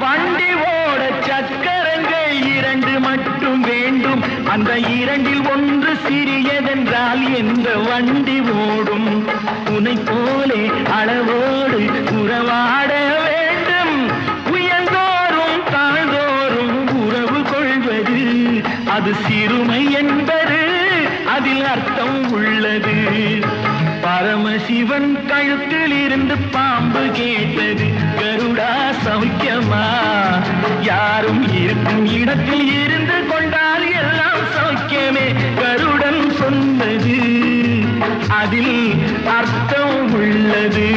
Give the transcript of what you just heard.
வண்டி ஓட சக்கரங்கள் இரண்டு மட்டும் வேண்டும். அந்த இரண்டில் ஒன்று சிறியதென்றால் எந்த வண்டி ஓடும்? உனை போலே அளவோடு உறவாட வேண்டும். உயர்ந்தோறும் தாழ்ந்தோறும் உறவு கொள்வது அது சிறுமை என்பது அதில் அர்த்தம் உள்ளது. பரமசிவன் கழுத்தில் இருந்து பாம்பு கேட்டது, கருடா சௌக்கியமா? யாரும் இருக்கும் இடத்தில் இருந்து கொண்டால் எல்லாம் சௌக்கியமே. கருடன் சொன்னது அதில் அர்த்தம் உள்ளது.